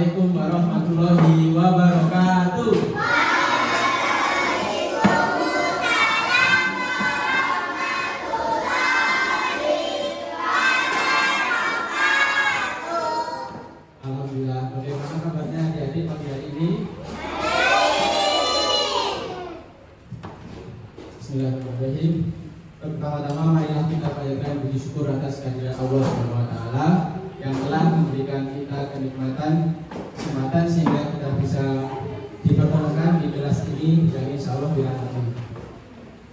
Assalamualaikum warahmatullahi wabarakatuh. Alhamdulillah, bagaimana kabarnya adik-adik pagi hari ini? Bismillahirrahmanirrahim. Pertama-tama marilah kita panjatkan puji syukur atas kehadirat Allah SWT yang telah memberikan kita kenikmatan kesempatan sehingga kita bisa dipertemukan di kelas ini yang insya Allah dirahmati.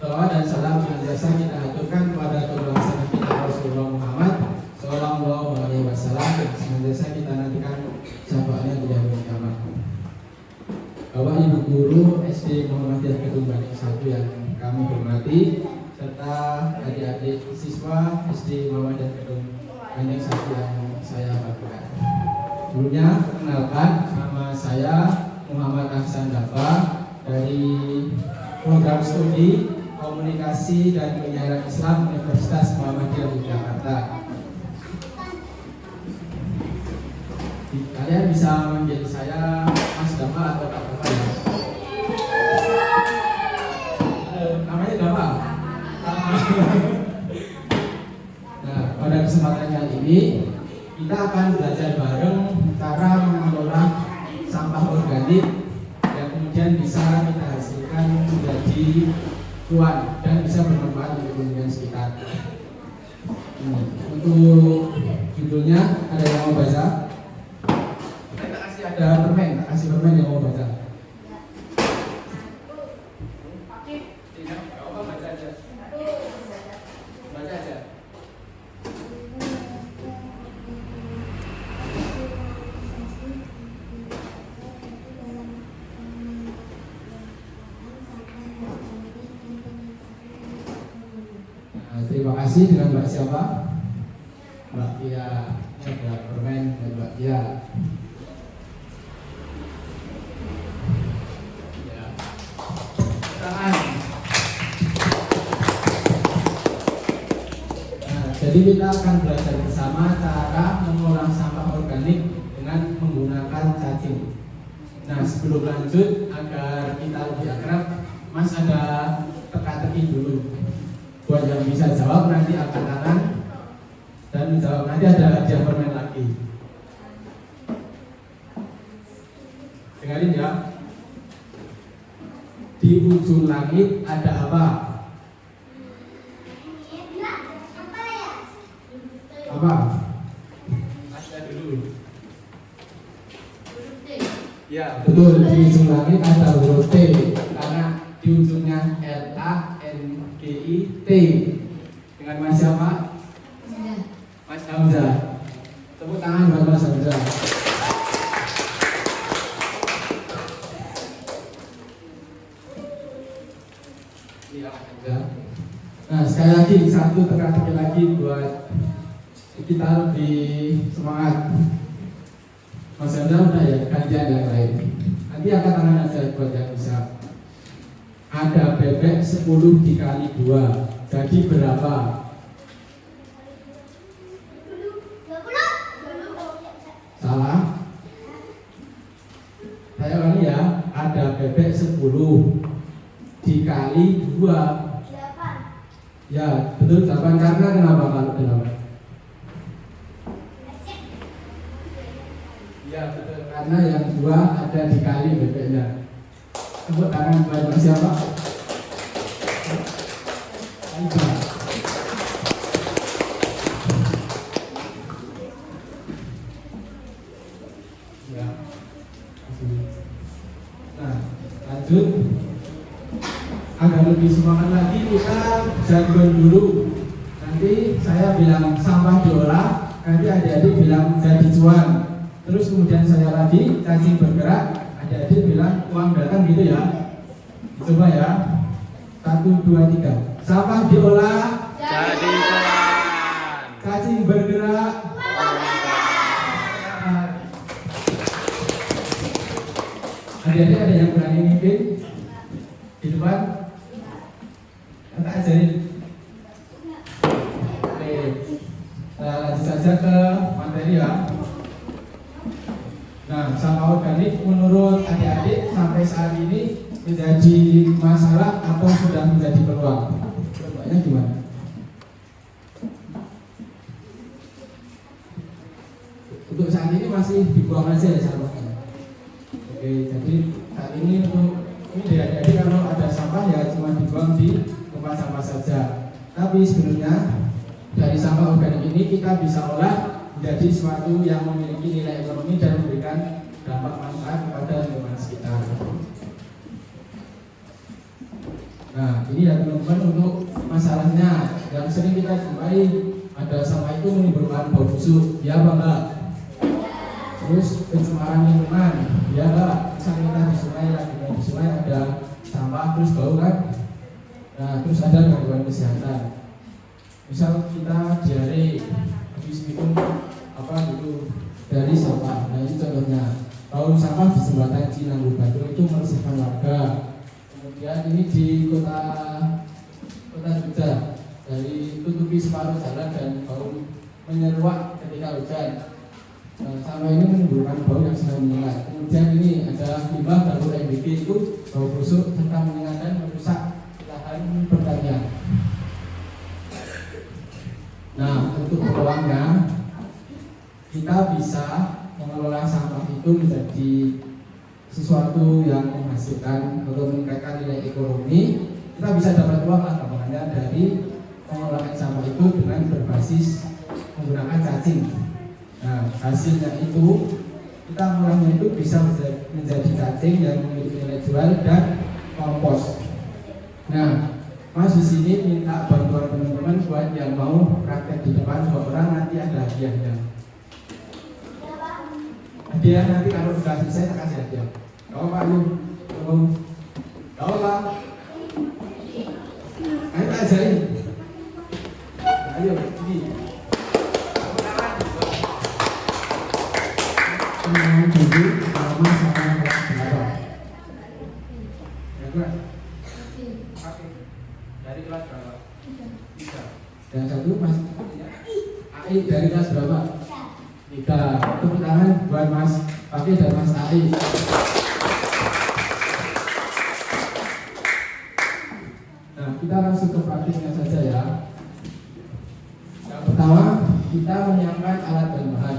Salawat dan salam senantiasa kita aturkan kepada kedua pasangan kita Rasulullah Muhammad Sallallahu Alaihi Wasallam yang senantiasa kita nantikan syafaatnya di hari kiamat. Bapak Ibu Guru SD Muhammadiyah Kedung Banding 1 yang kami hormati, serta adik-adik siswa SD Muhammadiyah Kedung Banding 1 yang saya banggakan. Sebelumnya perkenalkan, nama saya Muhammad Ahsan Dafa dari program studi Komunikasi dan Penyiaran Islam Universitas Muhammadiyah Yogyakarta. Kalian bisa manggil saya Mas Dafa atau Kak Dafa ya? Namanya Dafa? Nah, pada kesempatan kali ini kita akan belajar bareng cara mengelola sampah organik yang kemudian bisa kita hasilkan menjadi cuan dan bisa bermanfaat untuk lingkungan sekitar. Untuk judulnya ada yang mau baca? Kita kasih ada permen, kasih permen yang mau baca. Tidak, nggak apa baca aja. Baca aja. Terima kasih. Dengan Mbak siapa? Mbak Tia. Ada permen dan Mbak Tia. Ya. Tangan. Nah, jadi kita akan belajar bersama cara mengolah sampah organik dengan menggunakan cacing. Nah, sebelum lanjut agar kita lebih akrab, Mas ada teka-teki dulu. Buat yang bisa jawab nanti angkat tangan dan menjawab nanti ada hadiah permen lagi. Dengarin ya. Di ujung langit ada apa? Apa? Ada dulu. Ya, betul. Di ujung langit ada huruf T karena di ujungnya LANGIT. Dengan Mas siapa? Mas Hamzah. Tepuk tangan buat Mas Hamzah. Iya, Hamzah. Nah, sekali lagi satu teka-teki lagi buat kita lebih semangat. Mas Hamzah udah ya, gantian yang lain. Nanti angkat tangan aja buat yang bisa. Ada bebek 10 dikali 2 jadi berapa? 20. Salah. Saya ulangi ya. Ada bebek 10 dikali 2 8. Ya betul 8. Karena kenapa kalau 8? Ya betul, karena yang 2 ada dikali bebeknya. Tepuk tangan buat Mas siapa? Aida. Ya. Nah, lanjut. Agar lebih semangat lagi kita jargon dulu. Nanti saya bilang sampah diolah, nanti adik-adik bilang jadi cuan. Terus kemudian saya lagi cacing bergerak. Adik-adik bilang uang datang gitu ya. Coba ya. 1, 2, 3. Sampah diolah jadi cuan. Cacing bergerak. Adik-adik ada yang berani mimpin di depan? Kita ajarin. Oke. Lanjut saja ke materi ya. Nah, Nah, sampah organik menurut adik-adik sampai saat ini menjadi masalah atau sudah menjadi peluang? Peluangnya gimana? Untuk saat ini masih dibuang aja ya sampahnya. Oke, jadi saat ini untuk ini adik-adik kalau ada sampah ya cuma dibuang di tempat sampah saja. Tapi sebenarnya dari sampah organik ini kita bisa olah menjadi sesuatu yang memiliki nilai ekonomi dan memberikan dampak manfaat kepada lingkungan sekitar. Nah, ini ya teman-teman untuk masalahnya yang sering kita jumpai ada sampah itu menimbulkan bau busuk, ya apa enggak? Terus pencemaran lingkungan, ya enggak? Misal kita di sungai ada sampah terus bau kan? Nah, terus ada gangguan kesehatan. Misal kita diare habis minum dari sampah. Nah, ini contohnya. Bau sampah di jembatan Cinanggu Batu itu meresahkan warga. Kemudian ini di kota Jogja dari tutupi separuh jalan dan bau menyeruak ketika hujan. Nah, sampah ini menimbulkan bau yang sangat menyengat. Kemudian ini ada limbah baru MBG itu bau busuk serta menyengat dan merusak lahan pertanian. Nah, untuk peluangnya kita bisa mengelola sampah itu menjadi sesuatu yang menghasilkan atau meningkatkan nilai ekonomi. Kita bisa dapat uang lah gampangannya dari pengelolaan sampah itu dengan berbasis menggunakan cacing. Nah, hasilnya itu kita mengolahnya itu bisa menjadi cacing yang memiliki nilai jual dan kompos. Nah, Mas di sini minta bantuan teman-teman buat yang mau praktek di depan 2 orang, nanti ada hadiahnya. Hadiah nanti kalau sudah selesai tak kasih hadiah. Kau Pak Yu, kau Pak. Ayo tak ajarin. Ayo ini. Kenalan dulu nama sama kelas berapa? Ya kelas. Dari kelas berapa? 3. Yang satu Mas AI dari kelas berapa? 3. Tepuk tangan buat Mas Pakai dan Mas AI. Nah, kita langsung ke praktiknya saja ya. Yang pertama, kita menyiapkan alat dan bahan.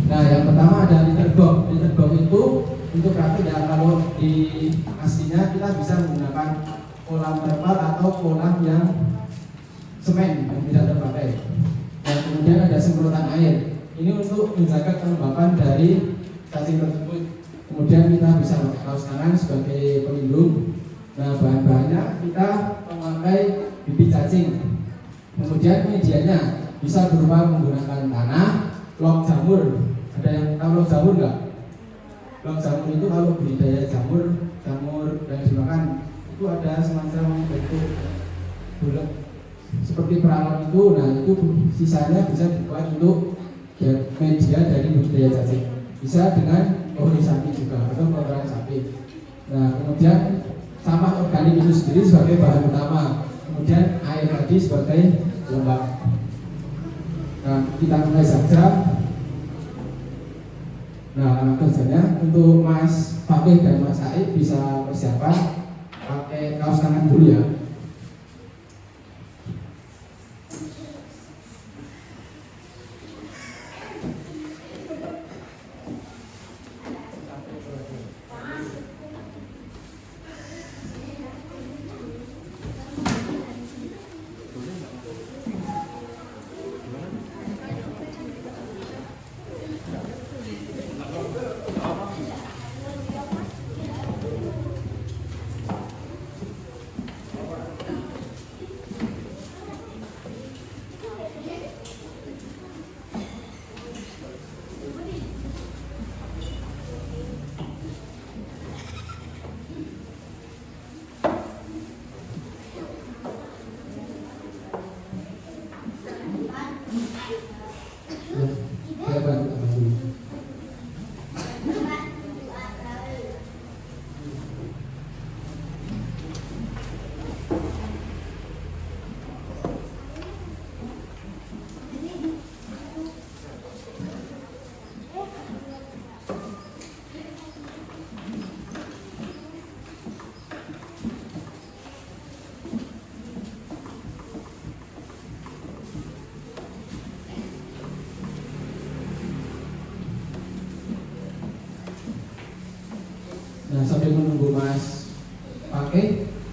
Nah, yang pertama ada liter box. Liter box itu untuk praktik ya, kalau di aslinya kita bisa menggunakan kolam terpal atau kolam yang semen yang tidak terpakai. Dan kemudian ada semprotan air. Ini untuk menjaga kelembapan dari cacing tersebut. Kemudian kita bisa pakai kaos tangan sebagai pelindung. Nah, bahan-bahannya kita memakai bibit cacing. Kemudian medianya bisa berupa menggunakan tanah, log jamur. Ada yang tahu log jamur nggak? Log jamur itu kalau budidaya jamur yang dimakan itu ada semacam bentuk bulat seperti peralon itu. Nah, itu sisanya bisa dibuat untuk media dari budidaya cacing. Bisa dengan kohoni sapi juga atau kotoran sapi. Nah, kemudian sampah organik itu sendiri sebagai bahan utama. Kemudian air tadi sebagai lembab. Nah, kita mulai saja. Nah, kerjanya untuk Mas Fakih dan Mas Aib bisa persiapan pakai kaos tangan dulu ya.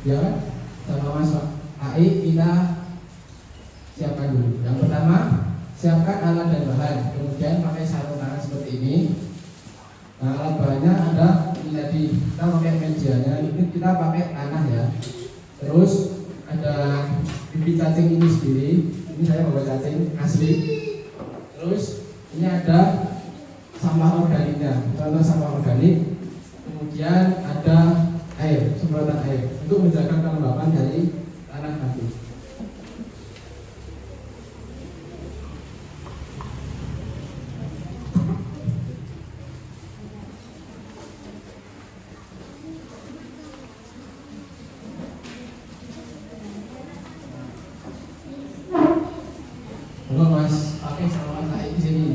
Ya kan? Sama Mas AI kita siapkan dulu. Yang pertama, siapkan alat dan bahan. Kemudian pakai sarung tangan seperti ini. Nah, alat bahannya ada ini tadi. Kita pakai mejanya, ini kita pakai tanah ya. Terus ada bibit cacing ini sendiri. Ini saya bawa cacing asli. Terus ini ada sampah organiknya. Contoh sampah organik. Kemudian ada air, semprotan air untuk menjaga kelembapan dari tanah tadi. Halo Mas, pakai sama Mas di sini.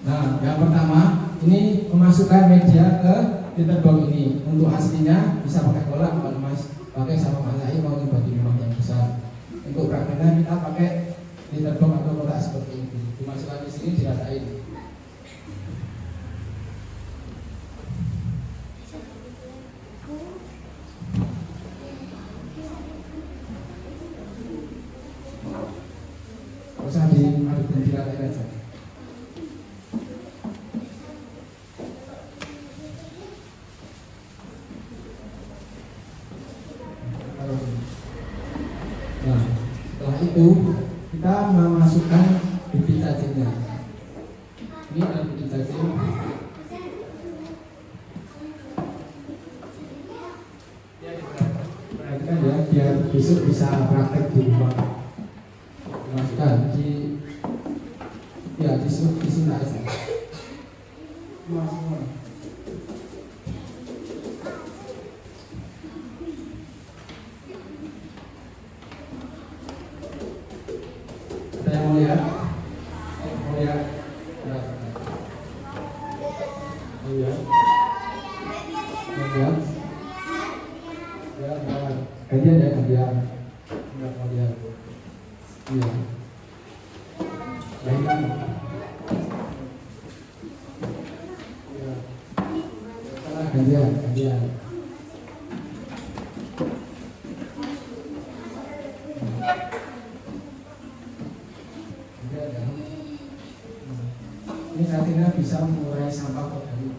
Nah, yang pertama ini memasukkan media ke letterbox ini. Untuk aslinya bisa pakai kolam, kalau Mas pakai sama Mas Ai mau bagi rumah yang besar. Untuk prakteknya kita pakai letterbox atau kotak seperti ini. Dimasukkan di sini, diratain. Usah diaduk dan diratain aja. Nah, setelah itu kita memasukkan bibit cacingnya. Ini adalah bibit cacing. Perhatikan ya, biar besok bisa praktek di rumah. Dimasukkan di sini aja. Masukkan. Saya mau lihat, mau lihat, gantian ya, gantian, nggak mau lihat, iya, baikkan, gantian, gantian. Ini nantinya bisa mengurai sampah organik.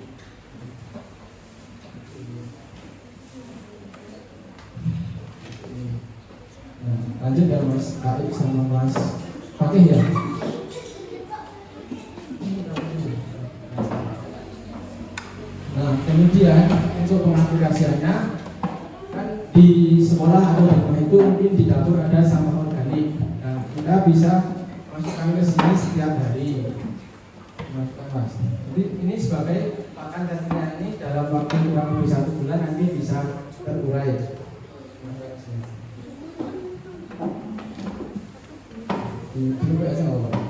Nah, lanjut ya Mas Ai sama Mas Fakih ya. Nah, kemudian untuk pengaplikasiannya kan di sekolah atau di rumah itu mungkin di dapur ada sampah organik. Nah, kita bisa masukkan ke sini setiap hari. Mas. Jadi ini sebagai pakan cacingnya ini dalam waktu kurang lebih 1 bulan nanti bisa terurai. Coba aja nggak apa-apa.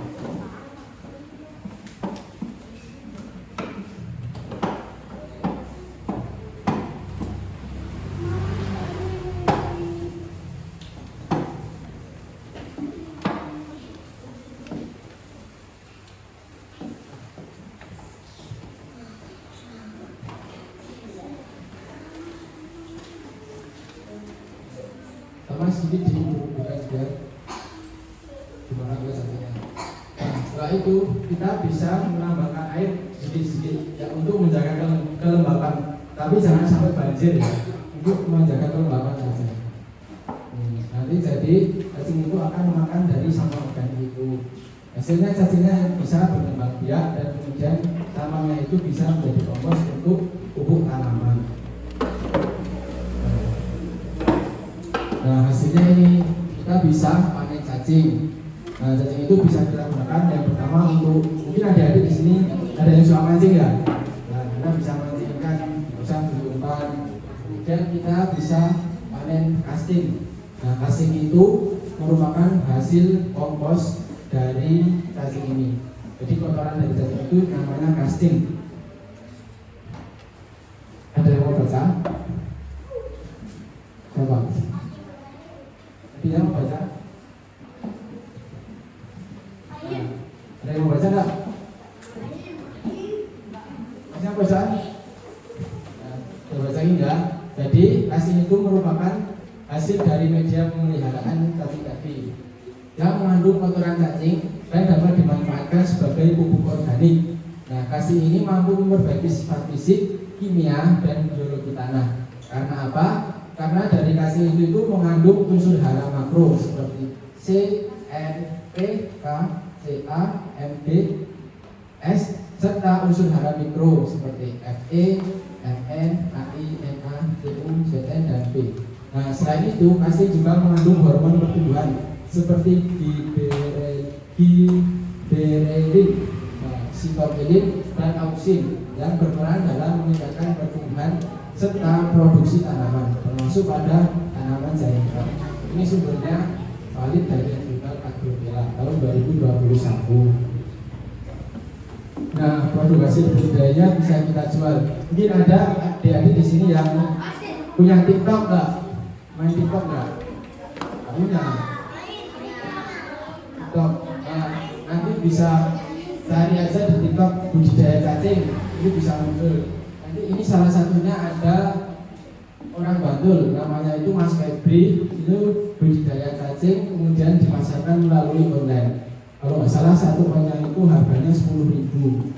Sama sedikit dibuka juga gimana juga caranya. Nah, setelah itu kita bisa menambahkan air sedikit-sedikit ya untuk menjaga kelembapan, tapi jangan sampai banjir ya, untuk menjaga kelembapan saja. Nanti jadi cacing itu akan memakan dari sampah organik itu. Hasilnya cacingnya bisa berkembang biak dan kemudian sampahnya itu bisa menjadi kompos untuk pupuk tanaman. Nah, hasilnya ini kita bisa panen cacing. Nah, cacing itu bisa kita gunakan yang pertama untuk mungkin adik-adik di sini ada yang suka mancing ya. Nah, kita bisa mancing ikan, bisa beli umpan. Kemudian kita bisa panen casting. Nah, casting itu merupakan hasil kompos dari cacing ini. Jadi kotoran dari cacing itu namanya casting. Ada yang mau baca? Coba. Tidak mau baca? Ada yang mau baca enggak? Masih baca? Coba bacain ya. Jadi casting itu merupakan merupakan hasil dari media pemeliharaan cacing yang mengandung kotoran cacing dan dapat dimanfaatkan sebagai pupuk organik. Nah, kasih ini mampu memperbaiki sifat fisik, kimia, dan biologi tanah. Karena apa? Karena dari kasih itu mengandung unsur hara makro seperti C, N, P, K, Ca, Mg, S, serta unsur hara mikro seperti Fe, Mn, Ai, Na, Cu, Zn, dan P. Nah, selain itu, kasih juga mengandung hormon pertumbuhan seperti giberellin, sitokin, dan auksin yang berperan dalam meningkatkan pertumbuhan serta produksi tanaman, termasuk pada tanaman zaitun. Ini sumbernya valid dari Jurnal Agrofila tahun 2021. Nah, produk hasil budidayanya bisa kita jual. Mungkin ada adik-adik di sini yang punya TikTok nggak? Main TikTok nggak? Punya. TikTok. Nah, nanti bisa cari aja di TikTok budidaya cacing, ini bisa muncul. Nanti ini salah satunya ada orang Bantul, namanya itu Mas Febri, itu budidaya cacing kemudian dimasarkan melalui online. Kalau nggak salah satu konnya itu harganya 10.000.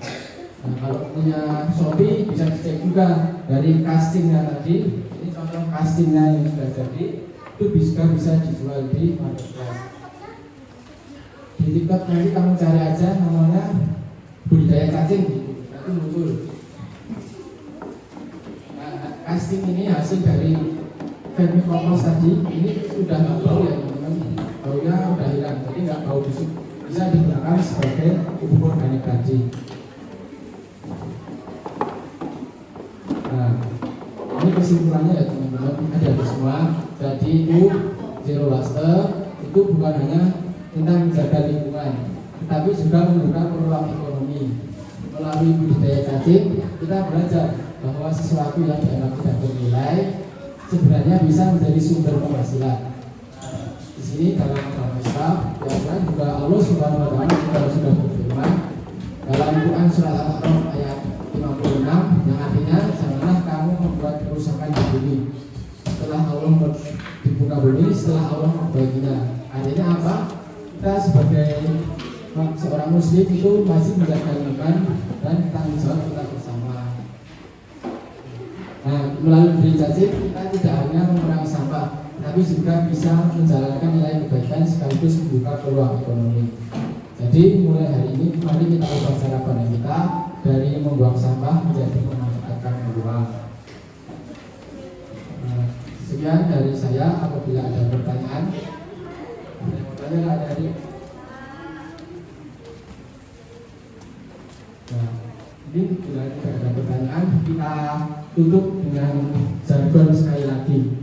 Nah, kalau punya Shopee bisa dicek juga dari castingnya tadi. Ini contoh castingnya yang sudah jadi, itu bisa dijual di marketplace. Di TikTok nanti kamu cari aja namanya budidaya cacing gitu, nanti muncul. Nah, casting ini hasil dari vermicompost tadi, ini sudah nggak bau ya teman-teman, baunya udah hilang, jadi nggak bau busuk, bisa digunakan sebagai pupuk organik tadi. Nah, ini kesimpulannya ya teman-teman, ada semua. Jadi itu zero waste itu bukan hanya tentang menjaga lingkungan, tetapi juga membuka peluang ekonomi. Melalui budidaya cacing, kita belajar bahwa sesuatu yang dianggap tidak bernilai sebenarnya bisa menjadi sumber penghasilan. Di sini dalam agama Islam, ya juga Allah Subhanahu Wa Taala sudah berfirman dalam Quran surat Al-A'raf ayat 56 yang artinya janganlah kamu membuat kerusakan di bumi setelah Allah dibuka bumi, setelah Allah membaikinya. Artinya apa? Kita sebagai seorang muslim itu masih menjaga lingkungan dan tanggung jawab kita bersama. Nah, melalui budidaya cacing kita tidak hanya mengurangi sampah, tapi juga bisa menjalankan nilai kebaikan sekaligus membuka peluang ekonomi. Jadi mulai hari ini mari kita ubah cara pandang kita dari membuang sampah menjadi memanfaatkan peluang. Nah, sekian dari saya. Apabila ada pertanyaan, ada adik. Nah, ini bila tidak ada pertanyaan, kita tutup dengan jargon sekali lagi.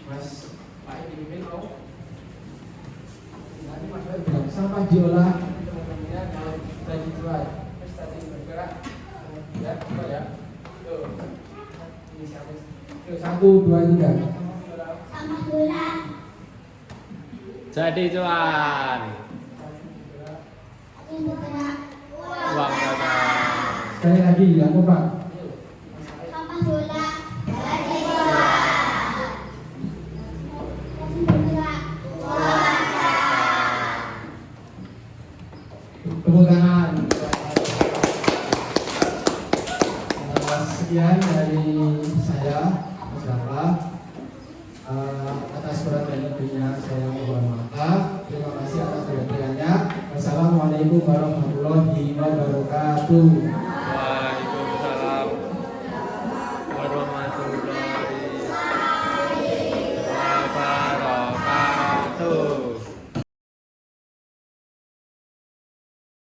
Mas Pak Ibu mau nanti Mas Pak bilang sampah diolah teman-temannya kalau sudah dijual terus tadi bergerak ya coba ya. Tuh ini siapa? Tuh 1, 2, 3 sampah diolah jadi cuan uang datang. Sekali lagi yang Pak. Sampah bola jadi uang. Tepuk tangan. Sekian dari saya, Mas Rafa. Atas perhatiannya saya mohon maaf. Terima kasih atas perhatiannya. Wassalamualaikum warahmatullahi wabarakatuh.